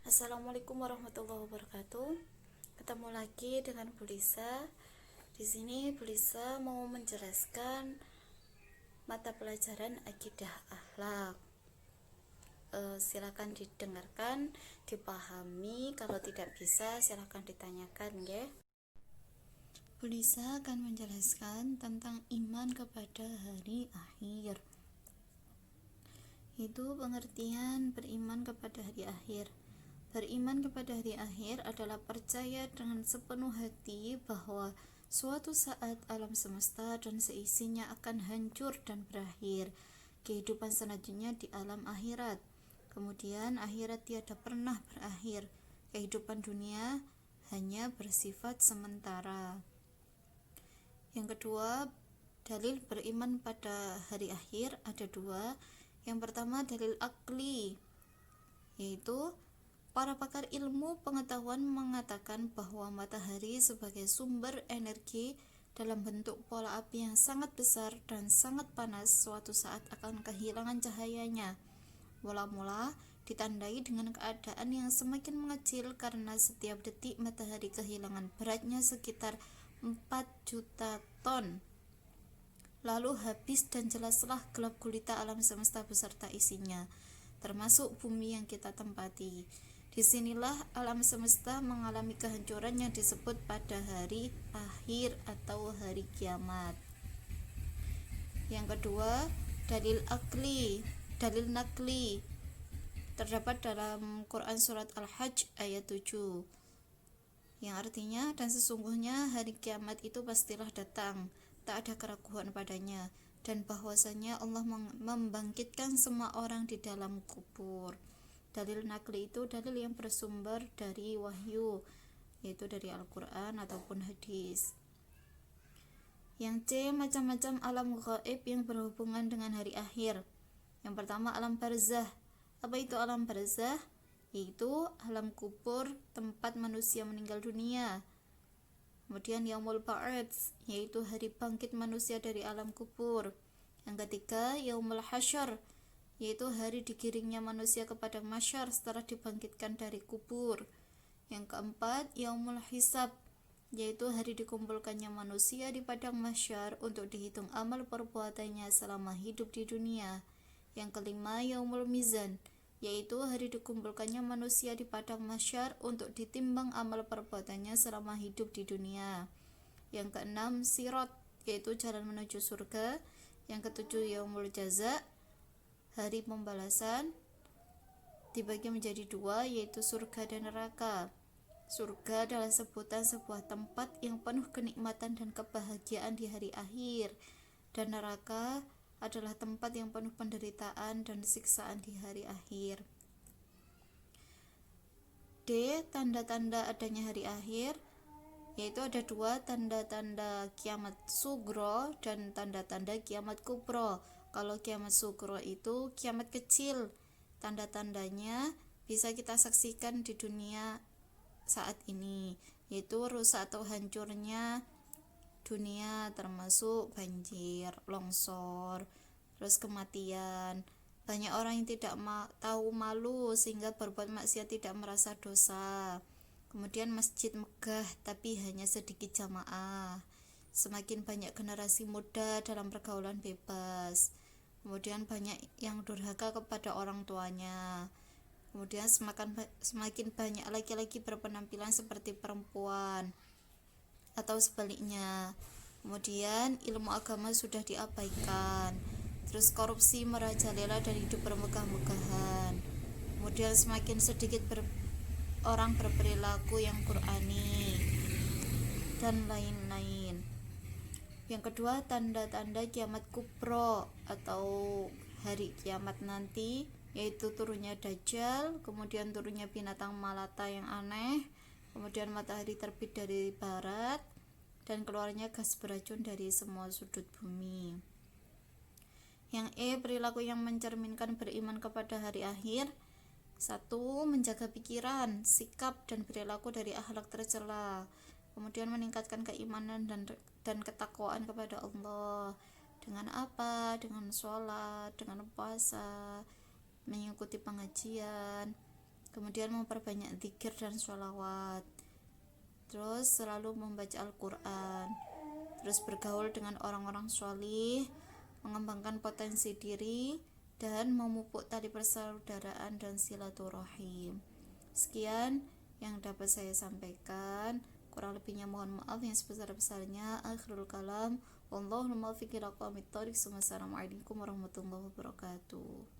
Assalamualaikum warahmatullahi wabarakatuh. Ketemu lagi dengan Bu Lisa. Di sini Bu Lisa mau menjelaskan mata pelajaran akidah akhlak. Silakan didengarkan, dipahami. Kalau tidak bisa, silakan ditanyakan, ya. Bu Lisa akan menjelaskan tentang iman kepada hari akhir. Itu pengertian beriman kepada hari akhir. Beriman kepada hari akhir adalah percaya dengan sepenuh hati bahwa suatu saat alam semesta dan seisinya akan hancur dan berakhir. Kehidupan selanjutnya di alam akhirat. Kemudian akhirat tiada pernah berakhir. Kehidupan dunia hanya bersifat sementara. Yang kedua, dalil beriman pada hari akhir ada dua. Yang pertama dalil akli, yaitu para pakar ilmu pengetahuan mengatakan bahwa matahari sebagai sumber energi dalam bentuk pola api yang sangat besar dan sangat panas suatu saat akan kehilangan cahayanya. Mula-mula ditandai dengan keadaan yang semakin mengecil karena setiap detik matahari kehilangan beratnya sekitar 4 juta ton. Lalu habis dan jelaslah gelap gulita alam semesta beserta isinya, termasuk bumi yang kita tempati. Disinilah alam semesta mengalami kehancuran yang disebut pada hari akhir atau hari kiamat. Yang kedua, dalil nakli terdapat dalam Quran surat Al-Hajj ayat 7, yang artinya, dan sesungguhnya hari kiamat itu pastilah datang, tak ada keraguan padanya, dan bahwasanya Allah membangkitkan semua orang di dalam kubur. Dalil nakli itu dalil yang bersumber dari wahyu, yaitu dari Al-Quran ataupun hadis. Yang C, macam-macam alam gaib yang berhubungan dengan hari akhir. Yang pertama, alam barzah. Apa itu alam barzah? Yaitu alam kubur, tempat manusia meninggal dunia. Kemudian yaumul ba'ats, yaitu hari bangkit manusia dari alam kubur. Yang ketiga, yaumul hasyar, yaitu hari digiringnya manusia ke padang mahsyar setelah dibangkitkan dari kubur. Yang keempat, yaumul hisab, yaitu hari dikumpulkannya manusia di padang mahsyar untuk dihitung amal perbuatannya selama hidup di dunia. Yang kelima, yaumul mizan, yaitu hari dikumpulkannya manusia di padang mahsyar untuk ditimbang amal perbuatannya selama hidup di dunia. Yang keenam, sirat, yaitu jalan menuju surga. Yang ketujuh, yaumul jaza, hari pembalasan, dibagi menjadi dua, yaitu surga dan neraka. Surga adalah sebutan sebuah tempat yang penuh kenikmatan dan kebahagiaan di hari akhir, dan neraka adalah tempat yang penuh penderitaan dan siksaan di hari akhir. D, tanda-tanda adanya hari akhir, yaitu ada dua, tanda-tanda kiamat sugro dan tanda-tanda kiamat kubro. Kalau kiamat sugro itu kiamat kecil, tanda-tandanya bisa kita saksikan di dunia saat ini, yaitu rusak atau hancurnya dunia, termasuk banjir, longsor, terus kematian. Banyak orang yang tidak tahu malu sehingga berbuat maksiat tidak merasa dosa. Kemudian masjid megah tapi hanya sedikit jamaah. Semakin banyak generasi muda dalam pergaulan bebas. Kemudian banyak yang durhaka kepada orang tuanya. Kemudian semakin banyak laki-laki berpenampilan seperti perempuan atau sebaliknya. Kemudian ilmu agama sudah diabaikan. Terus korupsi merajalela dan hidup bermegah-megahan. Kemudian semakin sedikit orang berperilaku yang Qur'ani dan lain-lain. Yang kedua, tanda-tanda kiamat kubro atau hari kiamat nanti, yaitu turunnya Dajjal, kemudian turunnya binatang Malata yang aneh, kemudian matahari terbit dari barat, dan keluarnya gas beracun dari semua sudut bumi. Yang E, perilaku yang mencerminkan beriman kepada hari akhir. 1. Menjaga pikiran, sikap, dan perilaku dari akhlak tercela. Kemudian meningkatkan keimanan dan ketakwaan kepada Allah. Dengan apa? Dengan sholat, dengan puasa, mengikuti pengajian, kemudian memperbanyak zikir dan sholawat, terus selalu membaca Al-Quran, terus bergaul dengan orang-orang sholih, mengembangkan potensi diri, dan memupuk tali persaudaraan dan silaturahim. Sekian yang dapat saya sampaikan, kurang lebihnya mohon maaf yang sebesar-besarnya. Akhirul kalam, wallahul muwaffiq ila aqwamit thoriq. Wassalamualaikum warahmatullahi wabarakatuh.